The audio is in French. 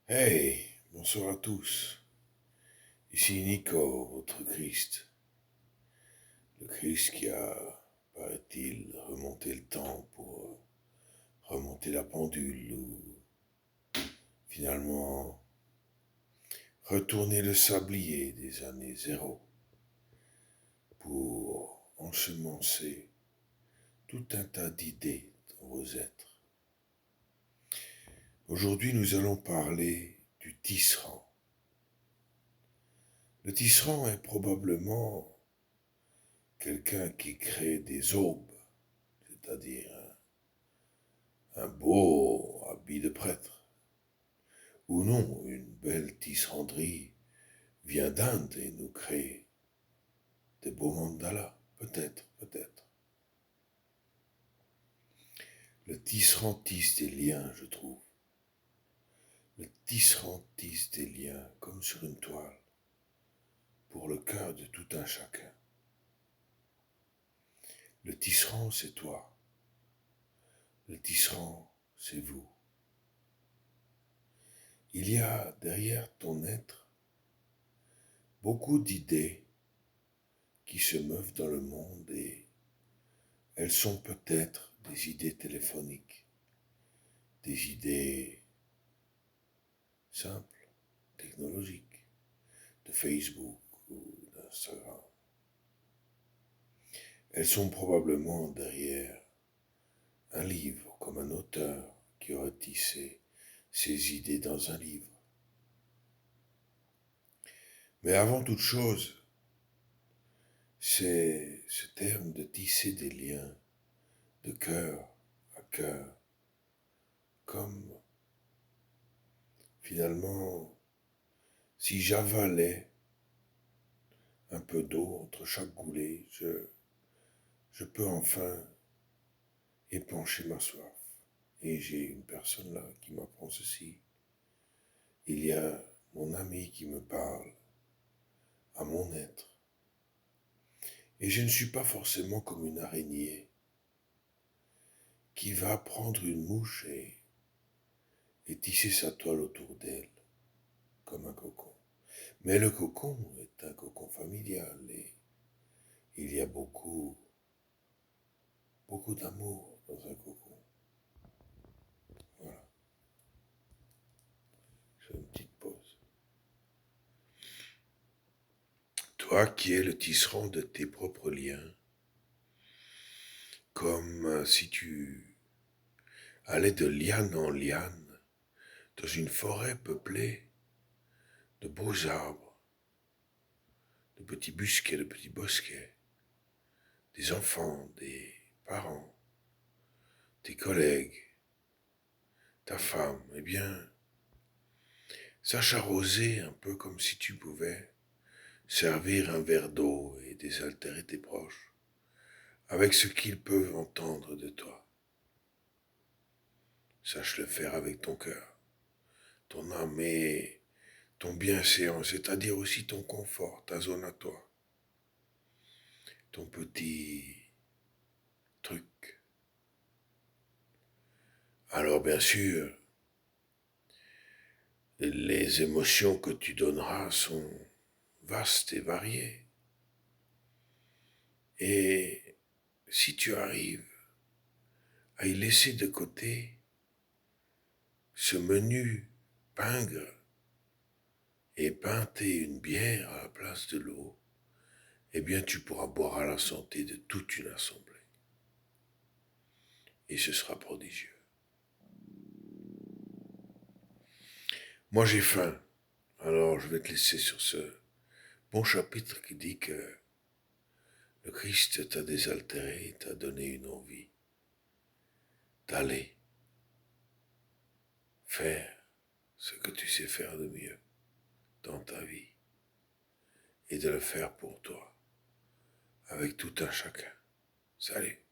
Hey, bonsoir à tous. Ici Nico, votre Christ. Le Christ qui a, paraît-il, remonté le temps pour remonter la pendule ou finalement retourner le sablier des années zéro pour ensemencer tout un tas d'idées dans vos êtres. Aujourd'hui, nous allons parler du tisserand. Le tisserand est probablement quelqu'un qui crée des aubes, c'est-à-dire un beau habit de prêtre, ou non, une belle tisseranderie vient d'Inde et nous crée des beaux mandalas, peut-être, peut-être. Le tisserand tisse des liens, je trouve. Le tisserand tisse des liens comme sur une toile, pour le cœur de tout un chacun. Le tisserand, c'est toi. Le tisserand, c'est vous. Il y a derrière ton être beaucoup d'idées qui se meuvent dans le monde et elles sont peut-être des idées téléphoniques, des idées simples, technologiques, de Facebook ou d'Instagram. Elles sont probablement derrière un livre, comme un auteur qui aurait tissé ses idées dans un livre. Mais avant toute chose, c'est ce terme de tisser des liens de cœur à cœur, comme finalement si j'avalais un peu d'eau entre chaque goulée, je peux enfin épancher ma soif. Et j'ai une personne là qui m'apprend ceci. Il y a mon ami qui me parle à mon être. Et je ne suis pas forcément comme une araignée qui va prendre une mouche et tisser sa toile autour d'elle, comme un cocon. Mais le cocon est un cocon familial et il y a beaucoup, beaucoup d'amour dans un cocon. Voilà, je fais une petite pause. Toi qui es le tisserand de tes propres liens, comme si tu allais de liane en liane dans une forêt peuplée de beaux arbres, de petits busquets, de petits bosquets, des enfants, des parents, tes collègues, ta femme, eh bien, sache arroser un peu comme si tu pouvais servir un verre d'eau et désaltérer tes proches avec ce qu'ils peuvent entendre de toi. Sache le faire avec ton cœur, ton âme et ton bienséance, c'est-à-dire aussi ton confort, ta zone à toi, ton petit truc. Alors bien sûr, les émotions que tu donneras sont vastes et variées. Et si tu arrives à y laisser de côté ce menu pingre et pinter une bière à la place de l'eau, eh bien tu pourras boire à la santé de toute une assemblée. Et ce sera prodigieux. Moi j'ai faim, alors je vais te laisser sur ce bon chapitre qui dit que le Christ t'a désaltéré, t'a donné une envie d'aller faire ce que tu sais faire de mieux dans ta vie et de le faire pour toi, avec tout un chacun. Salut.